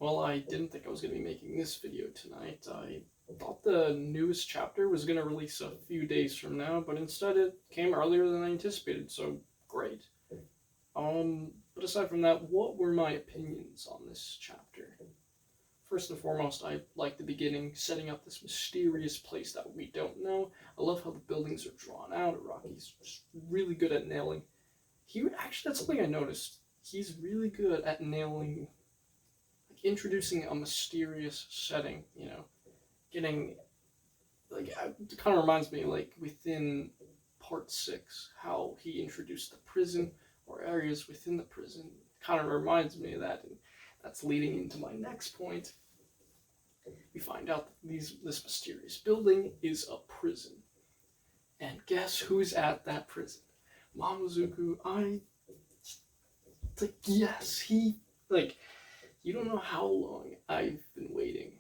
Well, I didn't think I was going to be making this video tonight. I thought the newest chapter was going to release a few days from now, but instead it came earlier than I anticipated, so great. But aside from that, what were my opinions on this chapter? First and foremost, I like the beginning, setting up this mysterious place that we don't know. I love how the buildings are drawn out. Rocky's just really good at nailing. Actually, that's something I noticed. He's really good at nailing, like, introducing a mysterious setting, getting, like, it kind of reminds me, like, within part 6, how he introduced the prison, or areas within the prison. Kind of reminds me of that, and that's leading into my next point. We find out that this mysterious building is a prison. And guess who's at that prison? Mamezuku. Yes, you don't know how long I've been waiting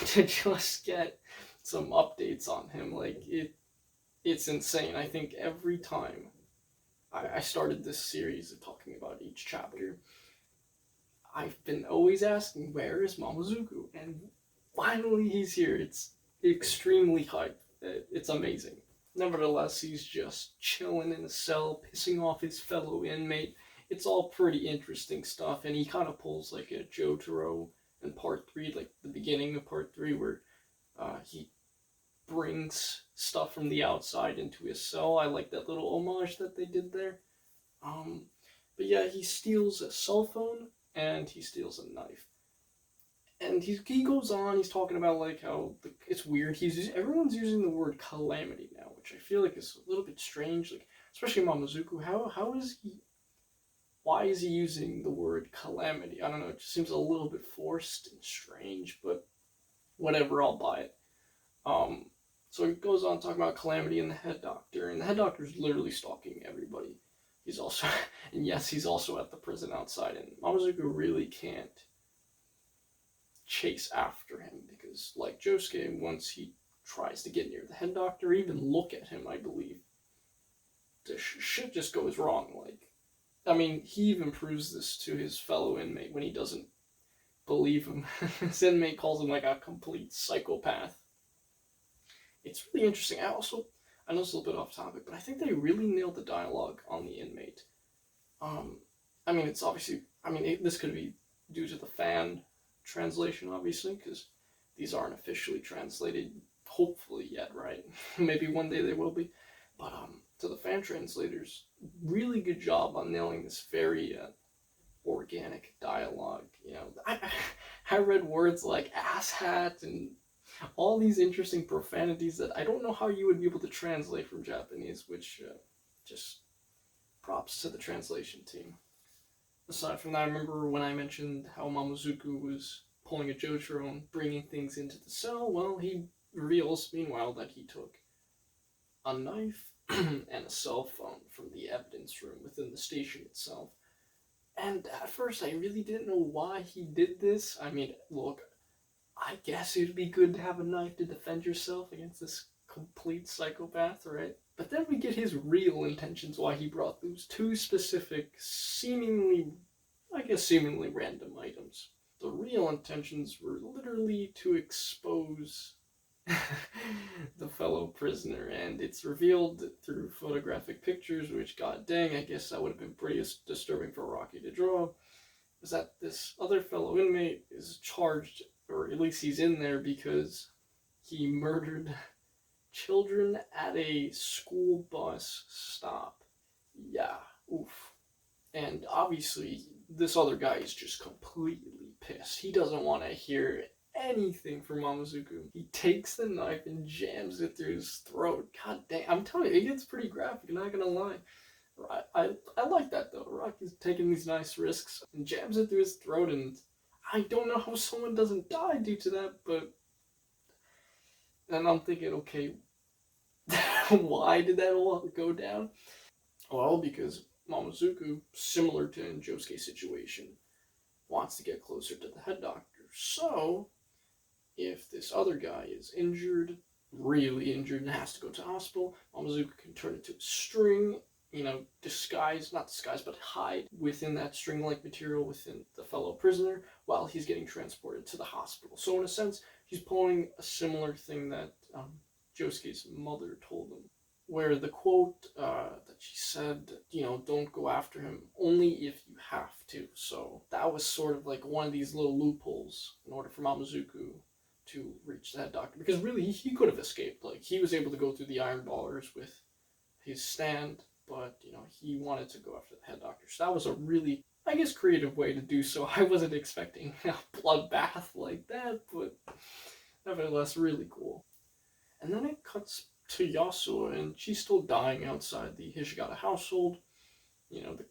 to just get some updates on him. It's insane. I think every time I started this series of talking about each chapter, I've been always asking, where is Mamezuku? And finally he's here. It's extremely hype. It's amazing. Nevertheless, he's just chilling in a cell, pissing off his fellow inmate. It's all pretty interesting stuff, and he kind of pulls like a Jojo in part 3, like the beginning of part 3, where he brings stuff from the outside into his cell. I like that little homage that they did there. But yeah, he steals a cell phone, and he steals a knife. And he goes on, he's talking about like how it's weird. Everyone's using the word calamity now, which I feel like is a little bit strange. Like, especially Mamezuku. How is he? Why is he using the word calamity? I don't know. It just seems a little bit forced and strange, but whatever. I'll buy it. So he goes on talking about calamity and the head doctor, and the head doctor's literally stalking everybody. He's also, and yes, he's also at the prison outside, and Mamezuku really can't chase after him because, like Josuke, once he tries to get near the head doctor, even look at him, I believe, the shit just goes wrong. He even proves this to his fellow inmate when he doesn't believe him. His inmate calls him like a complete psychopath. It's really interesting. I know it's a little bit off topic, but I think they really nailed the dialogue on the inmate. It's obviously, this could be due to the fan translation, obviously, because these aren't officially translated, hopefully yet, right? Maybe one day they will be. But to the fan translators, really good job on nailing this very organic dialogue. I read words like asshat and all these interesting profanities that I don't know how you would be able to translate from Japanese, which just props to the translation team. Aside from that, I remember when I mentioned how Mamezuku was pulling a Jojo and bringing things into the cell. Well, he reveals, meanwhile, that he took a knife and a cell phone from the evidence room within the station itself. And at first, I really didn't know why he did this. Look, I guess it'd be good to have a knife to defend yourself against this complete psychopath, right? But then we get his real intentions, why he brought those two specific, seemingly random items. The real intentions were literally to expose the fellow prisoner, and it's revealed through photographic pictures, which, god dang, I guess that would have been pretty disturbing for Rocky to draw, is that this other fellow inmate is charged, or at least he's in there, because he murdered children at a school bus stop. Yeah, oof. And obviously, this other guy is just completely pissed. He doesn't want to hear anything from Mamezuku. He takes the knife and jams it through his throat. God dang, I'm telling you, it gets pretty graphic, I'm not gonna lie. I like that though. Rocky's taking these nice risks and jams it through his throat, and I don't know how someone doesn't die due to that, but... And I'm thinking, okay, why did that all go down? Well, because Mamezuku, similar to in Josuke's situation, wants to get closer to the head doctor. So, if this other guy is injured, really injured, and has to go to the hospital, Mamezuku can turn it to a string, not disguise, but hide within that string-like material within the fellow prisoner while he's getting transported to the hospital. So in a sense, he's pulling a similar thing that Josuke's mother told him, where the quote that she said, don't go after him only if you have to. So that was sort of like one of these little loopholes in order for Mamezuku to reach that doctor, because really he could have escaped. Like, he was able to go through the iron bars with his stand, but he wanted to go after the head doctor. So that was a really, I guess, creative way to do so. I wasn't expecting a bloodbath like that, but nevertheless, really cool. And then it cuts to Yasuo, and she's still dying outside the Hishigata household. The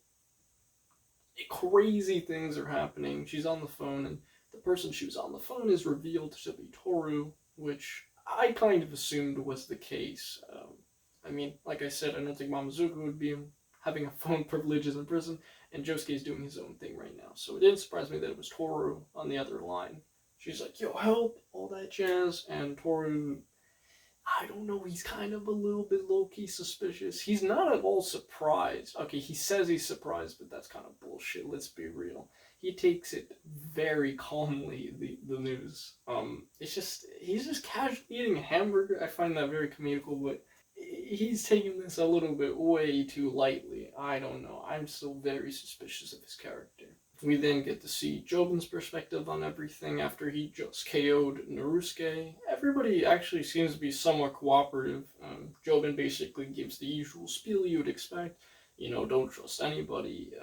crazy things are happening. She's on the phone, and the person she was on the phone is revealed to be Toru, which I kind of assumed was the case. Like I said, I don't think Mamezuku would be having a phone privileges in prison, and Josuke's doing his own thing right now. So it didn't surprise me that it was Toru on the other line. She's like, yo, help, all that jazz, and Toru, I don't know, he's kind of a little bit low-key suspicious. He's not at all surprised. Okay, he says he's surprised, but that's kind of bullshit, let's be real. He takes it very calmly, the news. He's just casually eating a hamburger. I find that very comical, but he's taking this a little bit way too lightly. I don't know. I'm still very suspicious of his character. We then get to see Jobin's perspective on everything after he just KO'd Narusuke. Everybody actually seems to be somewhat cooperative. Jobin basically gives the usual spiel you would expect. Don't trust anybody.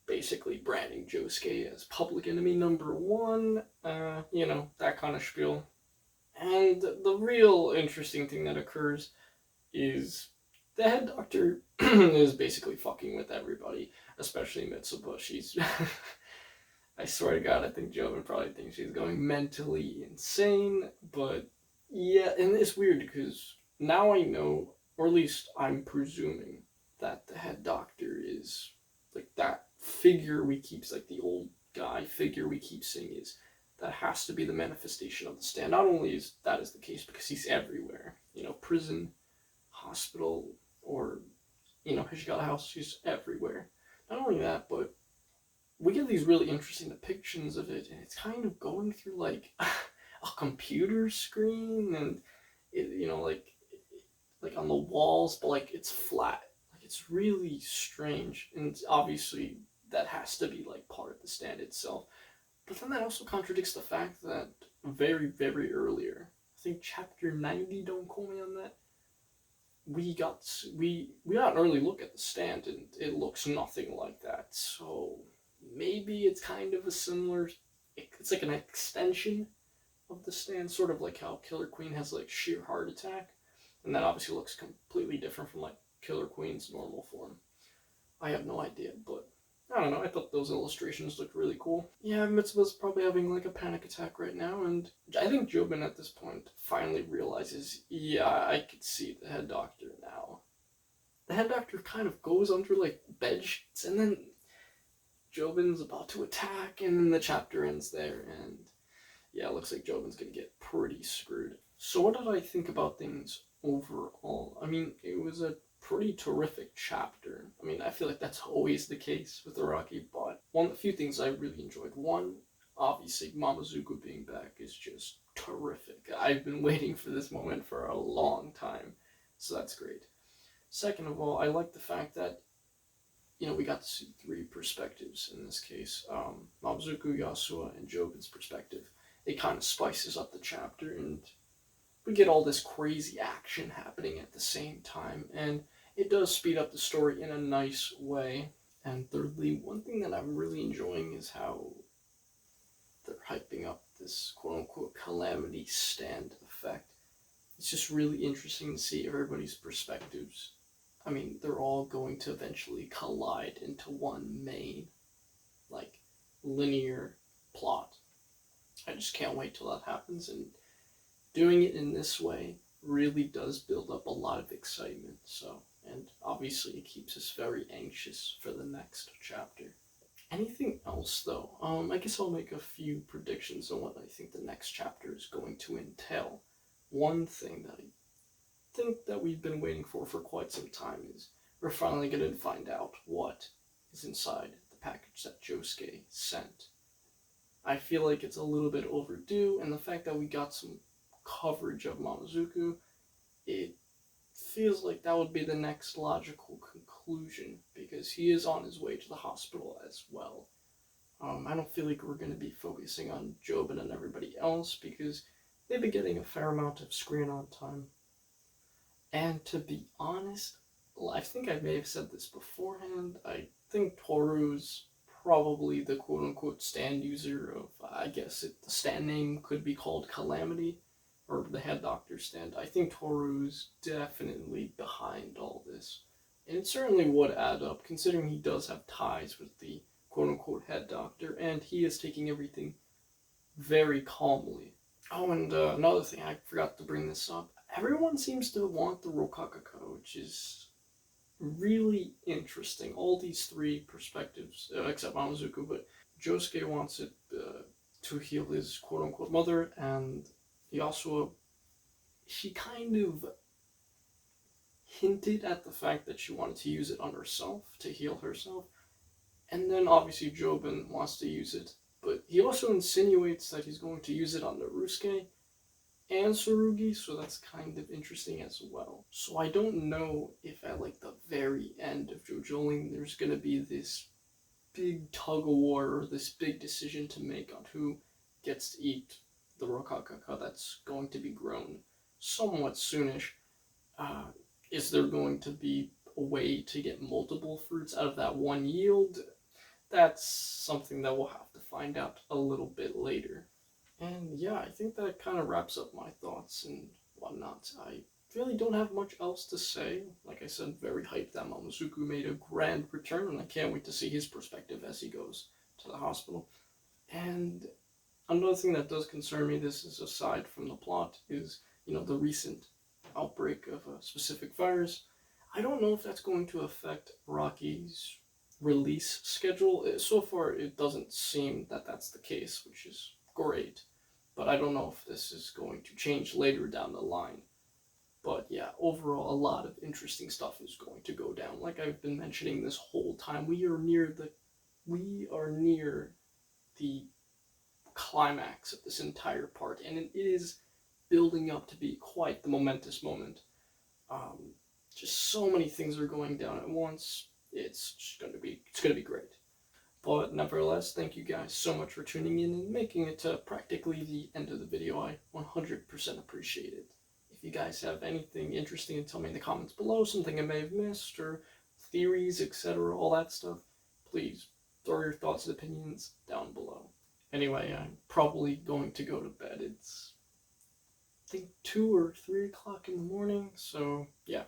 Basically branding Josuke as public enemy number one. That kind of spiel. And the real interesting thing that occurs is the head doctor is basically fucking with everybody, especially Mitsuba. She's, I swear to God, I think Jobin probably thinks she's going mentally insane, but yeah, and it's weird because now I know, or at least I'm presuming, that the head doctor is like that figure we keep, like the old guy figure we keep seeing, is that has to be the manifestation of the stand. Not only is that the case because he's everywhere, prison, hospital, or Hishigata house, he's everywhere. Not only that, but we get these really interesting depictions of it, and it's kind of going through like a computer screen, and it, like on the walls, but like it's flat. Like, it's really strange, and obviously that has to be like part of the stand itself. But then that also contradicts the fact that very, very earlier, I think chapter 90, don't quote me on that, we got an early look at the stand, and it looks nothing like that. So maybe it's kind of a similar, it's like an extension of the stand, sort of like how Killer Queen has like sheer heart attack, and that obviously looks completely different from like Killer Queen's normal form. I have no idea, but I don't know, I thought those illustrations looked really cool. Yeah, Mitsuba's probably having like a panic attack right now, and I think Jobin at this point finally realizes, yeah, I could see the head doctor now. The head doctor kind of goes under like bed sheets, and then Jobin's about to attack, and then the chapter ends there, and yeah, it looks like Jobin's gonna get pretty screwed. So what did I think about things overall? It was a pretty terrific chapter. I feel like that's always the case with Araki, but a few things I really enjoyed. One, obviously, Mamezuku being back is just terrific. I've been waiting for this moment for a long time, so that's great. Second of all, I like the fact that, we got to see three perspectives in this case. Mamezuku, Yasuo, and Jobin's perspective. It kind of spices up the chapter, and we get all this crazy action happening at the same time, and it does speed up the story in a nice way. And thirdly, one thing that I'm really enjoying is how they're hyping up this quote-unquote calamity stand effect. It's just really interesting to see everybody's perspectives. They're all going to eventually collide into one main, linear plot. I just can't wait till that happens, and doing it in this way really does build up a lot of excitement. And obviously it keeps us very anxious for the next chapter. Anything else though? I guess I'll make a few predictions on what I think the next chapter is going to entail. One thing that I think that we've been waiting for quite some time is we're finally going to find out what is inside the package that Josuke sent. I feel like it's a little bit overdue, and the fact that we got some coverage of Mamezuku, it feels like that would be the next logical conclusion, because he is on his way to the hospital as well. I don't feel like we're going to be focusing on Jobin and everybody else, because they've been getting a fair amount of screen on time. And to be honest, I think I may have said this beforehand, I think Toru's probably the quote-unquote stand user of, I guess the stand name could be called Calamity, or the head doctor stand. I think Toru's definitely behind all this. And it certainly would add up, considering he does have ties with the quote-unquote head doctor, and he is taking everything very calmly. Oh, and another thing, I forgot to bring this up. Everyone seems to want the Rokakaka, which is really interesting. All these three perspectives, except Mamezuku, but Josuke wants it to heal his quote-unquote mother, and she kind of hinted at the fact that she wanted to use it on herself, to heal herself, and then obviously Jobin wants to use it, but he also insinuates that he's going to use it on Narusuke and Tsurugi, so that's kind of interesting as well. So I don't know if at like the very end of Jojolion there's going to be this big tug of war, or this big decision to make on who gets to eat the Rokakaka that's going to be grown somewhat soonish. Is there going to be a way to get multiple fruits out of that one yield? That's something that we'll have to find out a little bit later. And yeah, I think that kind of wraps up my thoughts and whatnot. I really don't have much else to say. Like I said, very hyped that Mamezuku made a grand return, and I can't wait to see his perspective as he goes to the hospital. And another thing that does concern me, this is aside from the plot, is, the recent outbreak of a specific virus. I don't know if that's going to affect Rocky's release schedule. So far, it doesn't seem that that's the case, which is great. But I don't know if this is going to change later down the line. But yeah, overall, a lot of interesting stuff is going to go down. Like I've been mentioning this whole time, we are near the climax of this entire part, and it is building up to be quite the momentous moment. Just so many things are going down at once. It's gonna be great. But nevertheless, thank you guys so much for tuning in and making it to practically the end of the video. I 100% appreciate it. If you guys have anything interesting to tell me in the comments below, something I may have missed, or theories, etc., all that stuff, please throw your thoughts and opinions down below. Anyway, I'm probably going to go to bed. It's, I think, 2 or 3 o'clock in the morning, so yeah.